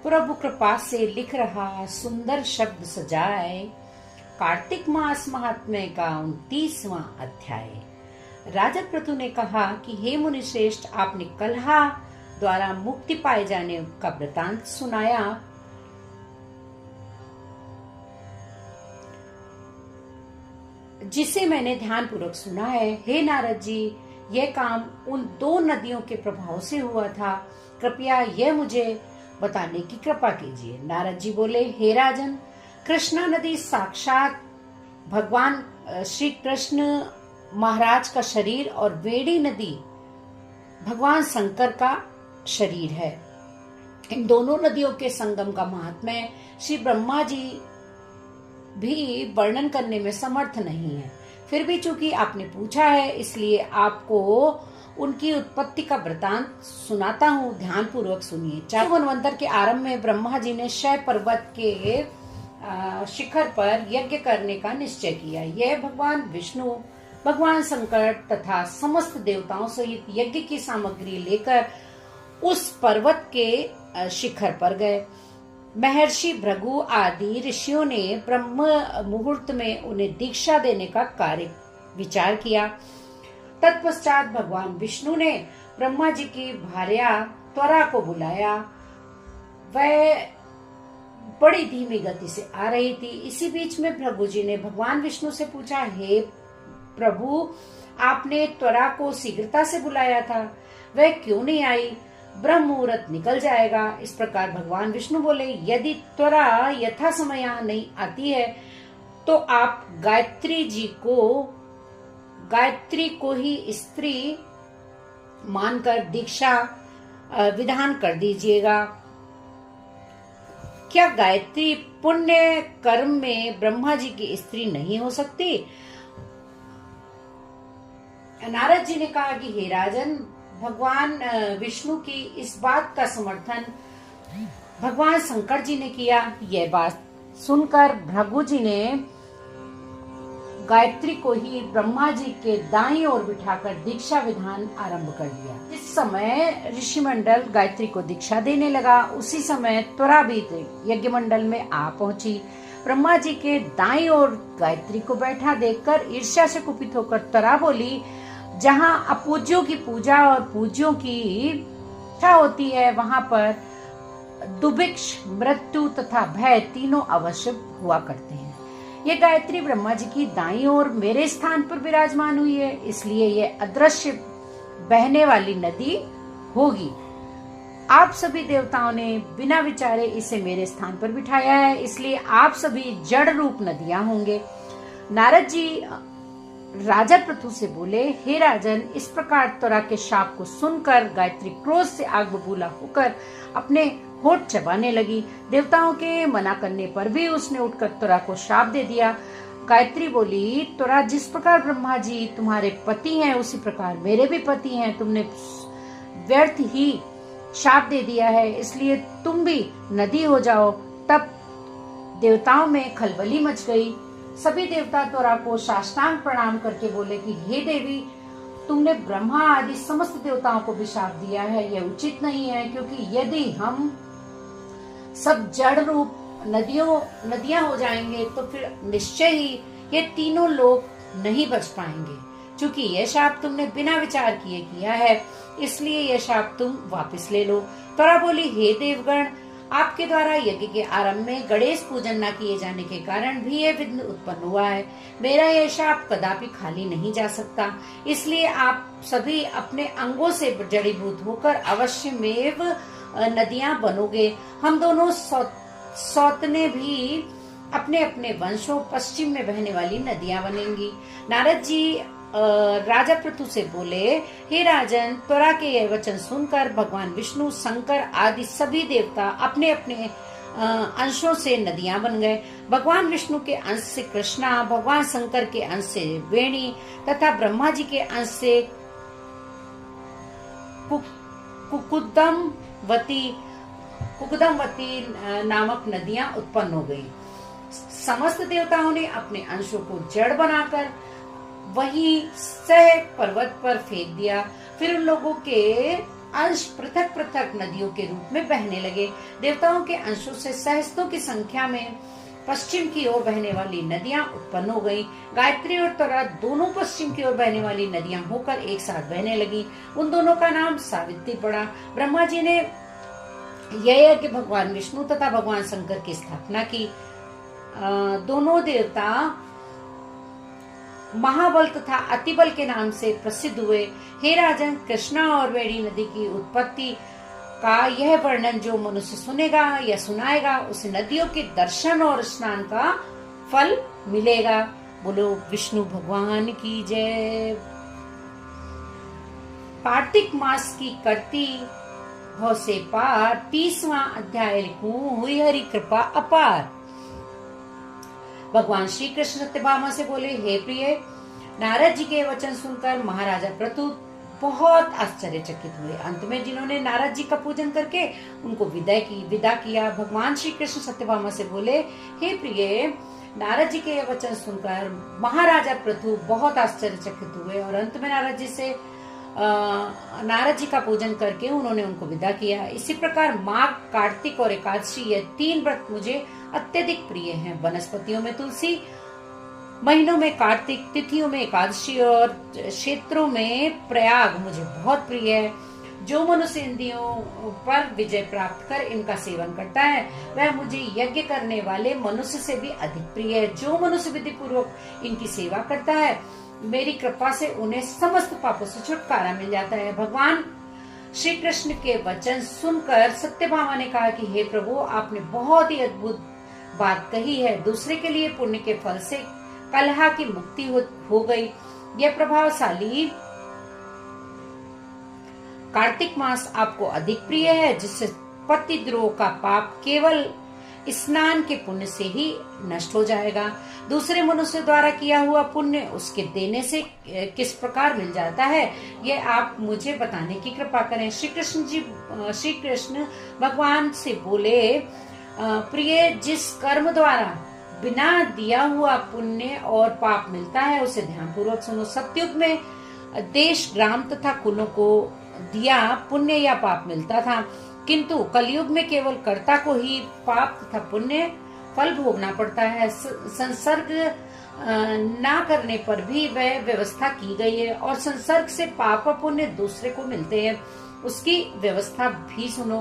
प्रभु कृपा से लिख रहा सुंदर शब्द सजाए, कार्तिक मास महात्म्य का 29वां अध्याय। राजा पृथु ने कहा कि हे मुनि श्रेष्ठ, आपने कलहा द्वारा मुक्ति पाए जाने का वृतांत सुनाया, जिसे मैंने ध्यान पूर्वक सुना है। हे नारद जी, यह काम उन 2 नदियों के प्रभाव से हुआ था। कृपया यह मुझे बताने की कृपा कीजिए। नारद जी बोले, हे राजन, कृष्णा नदी साक्षात भगवान श्री कृष्ण महाराज का शरीर और वेणी नदी भगवान शंकर का शरीर है। इन दोनों नदियों के संगम का महात्म्य श्री ब्रह्मा जी भी वर्णन करने में समर्थ नहीं है। फिर भी चूंकि आपने पूछा है, इसलिए आपको उनकी उत्पत्ति का वृतांत सुनाता हूँ। ध्यान पूर्वक सुनिए। 4 मनवंतर के आरंभ में ब्रह्मा जी ने शय पर्वत के शिखर पर यज्ञ करने का निश्चय किया। यह भगवान विष्णु, भगवान शंकर तथा समस्त देवताओं सहित यज्ञ की सामग्री लेकर उस पर्वत के शिखर पर गए। महर्षि भृगु आदि ऋषियों ने ब्रह्म मुहूर्त में उन्हें दीक्षा देने का कार्य विचार किया। तत्पश्चात भगवान विष्णु ने ब्रह्मा जी की भार्या त्वरा को बुलाया। वह बड़ी धीमी गति से आ रही थी। इसी बीच में भृगु जी ने भगवान विष्णु से पूछा, हे प्रभु, आपने त्वरा को शीघ्रता से बुलाया था, वह क्यों नहीं आई? ब्रह्म मुहूर्त निकल जाएगा। इस प्रकार भगवान विष्णु बोले, यदि त्वरा यथा समय यहाँ नहीं आती है तो आप गायत्री को ही स्त्री मानकर दीक्षा विधान कर दीजिएगा। क्या गायत्री पुण्य कर्म में ब्रह्मा जी की स्त्री नहीं हो सकती? नारद जी ने कहा कि हे राजन, भगवान विष्णु की इस बात का समर्थन भगवान शंकर जी ने किया। यह बात सुनकर भृगु जी ने गायत्री को ही ब्रह्मा जी के दाईं ओर बिठाकर दीक्षा विधान आरंभ कर दिया। इस समय ऋषि मंडल गायत्री को दीक्षा देने लगा। उसी समय त्वरा भी यज्ञ मंडल में आ पहुंची। ब्रह्मा जी के दाईं ओर गायत्री को बैठा देखकर ईर्ष्या से कुपित होकर त्वरा बोली, जहाँ अपूज्यों की पूजा और पूज्यों की इच्छा होती है, वहाँ पर दुभिक्ष, मृत्यु तथा भय तीनों अवश्य हुआ करते हैं। ये गायत्री ब्रह्मा जी की दाईं ओर मेरे स्थान पर विराजमान हुई है, इसलिए ये अदृश्य बहने वाली नदी होगी। आप सभी देवताओं ने बिना विचारे इसे मेरे स्थान पर बिठाया है, इसलिए आप सभी जड़ रूप नदियां होंगे। नारद जी राजा पृथु से बोले, हे राजन, इस प्रकार त्वरा के शाप को सुनकर गायत्री क्रोध से आग बबूला होकर अपने होठ चबाने लगी। देवताओं के मना करने पर भी उसने उठकर त्वरा को शाप दे दिया। गायत्री बोली, त्वरा, जिस प्रकार ब्रह्मा जी तुम्हारे पति हैं, उसी प्रकार मेरे भी पति हैं। तुमने व्यर्थ ही शाप दे दिया है, इसलिए तुम भी नदी हो जाओ। तब देवताओं में खलबली मच गई। सभी देवता त्वरा को साष्टांग प्रणाम करके बोले कि हे देवी, तुमने ब्रह्मा आदि समस्त देवताओं को भी शाप दिया है, यह उचित नहीं है, क्योंकि यदि हम सब जड़ रूप नदियां हो जाएंगे तो फिर निश्चय ही ये तीनों लोग नहीं बच पाएंगे। चूंकि यह शाप तुमने बिना विचार किए किया है, इसलिए यह शाप तुम वापस ले लो। त्वरा बोली, हे देवगण, आपके द्वारा यज्ञ के आरंभ में गणेश पूजन न किए जाने के कारण भी यह विघ्न उत्पन्न हुआ है। मेरा यह शाप कदापि खाली नहीं जा सकता, इसलिए आप सभी अपने अंगों से जड़ीभूत होकर अवश्यमेव नदियां बनोगे। हम दोनों सौतने भी अपने अपने वंशों पश्चिम में बहने वाली नदियां बनेंगी। नारद जी राजा पृथु से बोले, हे राजन, त्वरा के यह वचन सुनकर भगवान विष्णु, शंकर आदि सभी देवता अपने अपने अंशों से नदियां बन गए। भगवान विष्णु के अंश से कृष्णा, भगवान शंकर के अंश से वेणी तथा ब्रह्मा जी के अंश से कुकुदमवती नामक नदियां उत्पन्न हो गई। समस्त देवताओं ने अपने अंशों को जड़ बनाकर वही सह पर्वत पर फेंक दिया। फिर उन लोगों के अंश पृथक पृथक नदियों के रूप में बहने लगे। देवताओं के अंशों से सहस्त्रों की संख्या में पश्चिम की ओर बहने वाली नदियां उत्पन्न हो गईं। गायत्री और त्वरा दोनों पश्चिम की ओर बहने वाली नदियां होकर एक साथ बहने लगी। उन दोनों का नाम सावित्री पड़ा। ब्रह्मा जी ने यह यज्ञ भगवान विष्णु तथा भगवान शंकर की स्थापना की। दोनों देवता महाबल तथा अतिबल के नाम से प्रसिद्ध हुए। हे राजन, कृष्णा और वेणी नदी की उत्पत्ति का यह वर्णन जो मनुष्य सुनेगा या सुनाएगा, उसे नदियों के दर्शन और स्नान का फल मिलेगा। बोलो विष्णु भगवान की जय। कार्तिक मास की करती भव से पार 30वां अध्याय लिखूं, हुई हरि कृपा अपार। भगवान श्री कृष्ण सत्यभामा से बोले, हे प्रिय, नारद जी के वचन सुनकर महाराजा पृथु बहुत आश्चर्यचकित हुए। अंत में जिन्होंने नारद जी का पूजन करके उनको विदा किया। भगवान श्री कृष्ण सत्यभामा से बोले, हे प्रिय, नारद जी के वचन सुनकर महाराजा पृथु बहुत आश्चर्यचकित हुए और अंत में नारद जी का पूजन करके उन्होंने उनको विदा किया। इसी प्रकार माघ, कार्तिक और एकादशी, ये 3 व्रत मुझे अत्यधिक प्रिय हैं। वनस्पतियों में तुलसी, महीनों में कार्तिक, तिथियों में एकादशी और क्षेत्रों में प्रयाग मुझे बहुत प्रिय है। जो मनुष्य इंद्रियों पर विजय प्राप्त कर इनका सेवन करता है, वह मुझे यज्ञ करने वाले मनुष्य से भी अधिक प्रिय है। जो मनुष्य विधि पूर्वक इनकी सेवा करता है, मेरी कृपा से उन्हें समस्त पापों से छुटकारा मिल जाता है। भगवान श्री कृष्ण के वचन सुनकर सत्यभामा ने कहा कि हे प्रभु, आपने बहुत ही अद्भुत बात कही है। दूसरे के लिए पुण्य के फल से कलह की मुक्ति हो गई। यह प्रभावशाली कार्तिक मास आपको अधिक प्रिय है, जिससे पतिद्रोह का पाप केवल स्नान के पुण्य से ही नष्ट हो जाएगा। दूसरे मनुष्य द्वारा किया हुआ पुण्य उसके देने से किस प्रकार मिल जाता है, यह आप मुझे बताने की कृपा करें। श्री कृष्ण भगवान से बोले, प्रिय, जिस कर्म द्वारा बिना दिया हुआ पुण्य और पाप मिलता है, उसे ध्यान पूर्वक सुनो। सतयुग में देश, ग्राम तथा कुलों को दिया पुण्य या पाप मिलता था, किंतु कलयुग में केवल कर्ता को ही पाप तथा पुण्य फल भोगना पड़ता है। संसर्ग ना करने पर भी वह व्यवस्था की गई है और संसर्ग से पाप और पुण्य दूसरे को मिलते हैं, उसकी व्यवस्था भी सुनो।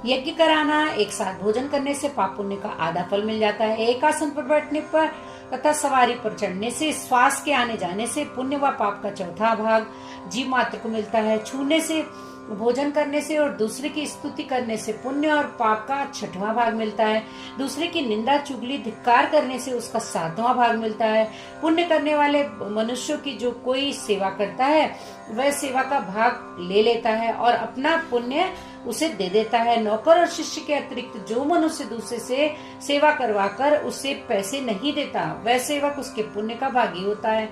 यज्ञ कराना, एक साथ भोजन करने से पाप पुण्य का आधा फल मिल जाता है। एक आसन पर बैठने पर तथा सवारी पर चढ़ने से, श्वास के आने जाने से पुण्य व पाप का चौथा भाग जीव मात्र को मिलता है। छूने से, भोजन करने से और दूसरे की स्तुति करने से पुण्य और पाप का 6वां भाग मिलता है। दूसरे की निंदा, चुगली, धिक्कार करने से उसका 7वां भाग मिलता है। पुण्य करने वाले मनुष्यों की जो कोई सेवा करता है, वह सेवा का भाग ले लेता है और अपना पुण्य उसे दे देता है। नौकर और शिष्य के अतिरिक्त जो मनुष्य दूसरे से सेवा करवाकर उसे पैसे नहीं देता, वह सेवक उसके पुण्य का भागी होता है।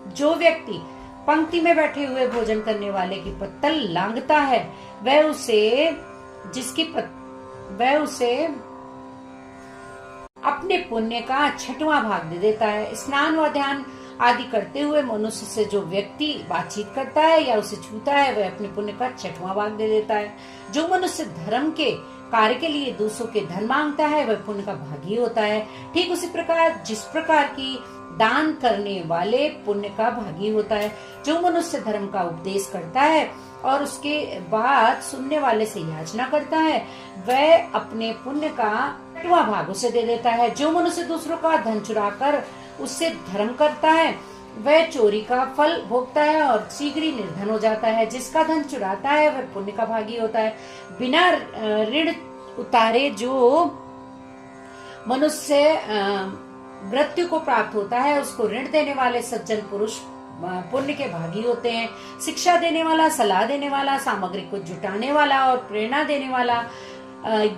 जो व्यक्ति पंक्ति में बैठे हुए भोजन करने वाले की पत्तल लांघता है, वह उसे अपने पुण्य का 6वां भाग दे देता है। स्नान व ध्यान आदि करते हुए मनुष्य से जो व्यक्ति बातचीत करता है या उसे छूता है, वह अपने पुण्य का 6वां भाग दे देता है। जो मनुष्य धर्म के कार्य के लिए दूसरों के धन मांगता है, वह पुण्य का भागी होता है। ठीक उसी प्रकार जिस प्रकार की दान करने वाले पुण्य का भागी होता है। जो मनुष्य धर्म का उपदेश करता है और उसके बाद सुनने वाले से याचना करता है, वह अपने पुण्य का 8वां भाग उसे दे देता है। जो मनुष्य दूसरों का धन चुराकर उससे धर्म करता है, वह चोरी का फल भोगता है और शीघ्र ही निर्धन हो जाता है। जिसका धन चुराता है, वह पुण्य का भागी होता है। बिना ऋण उतारे जो मनुष्य मृत्यु को प्राप्त होता है, उसको ऋण देने वाले सज्जन पुरुष पुण्य के भागी होते हैं। शिक्षा देने वाला, सलाह देने वाला, सामग्री को जुटाने वाला और प्रेरणा देने वाला,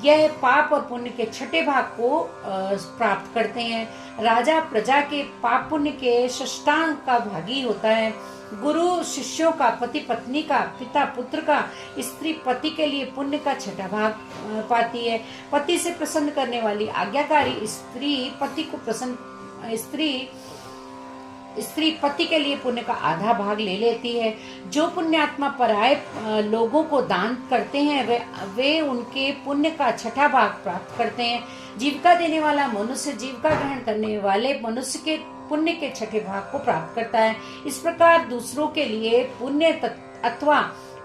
यह पाप और पुण्य के 6ठे भाग को प्राप्त करते हैं। राजा प्रजा के पाप पुण्य के षष्ठांग का भागी होता है। गुरु शिष्यों का, पति पत्नी का, पिता पुत्र का, स्त्री पति के लिए पुण्य का 6ठा भाग पाती है। पति से प्रसन्न करने वाली आज्ञाकारी स्त्री स्त्री पति के लिए पुण्य का आधा भाग ले लेती है। जो पुण्यात्मा पराये लोगों को दान करते हैं वे उनके पुण्य का छठा भाग प्राप्त करते हैं। जीविका देने वाला मनुष्य जीविका ग्रहण करने वाले मनुष्य के पुण्य के छठे भाग को प्राप्त करता है। इस प्रकार दूसरों के लिए पुण्य अथवा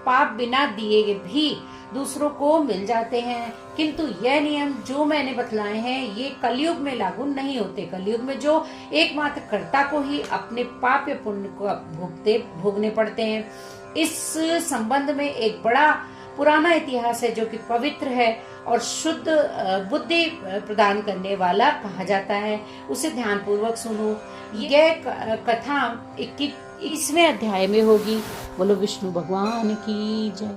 पाप बिना दिए भी दूसरों को मिल जाते हैं। किंतु यह नियम जो मैंने बतलाए हैं ये कलयुग में लागू नहीं होते। कलयुग में जो एकमात्र कर्ता को ही अपने पाप या पुण्य को भोगने पड़ते हैं। इस संबंध में एक बड़ा पुराना इतिहास है जो कि पवित्र है और शुद्ध बुद्धि प्रदान करने वाला कहा जाता है। उसे ध्यान पूर्वक सुनो। यह कथा 21वें अध्याय में होगी। बोलो विष्णु भगवान की जय।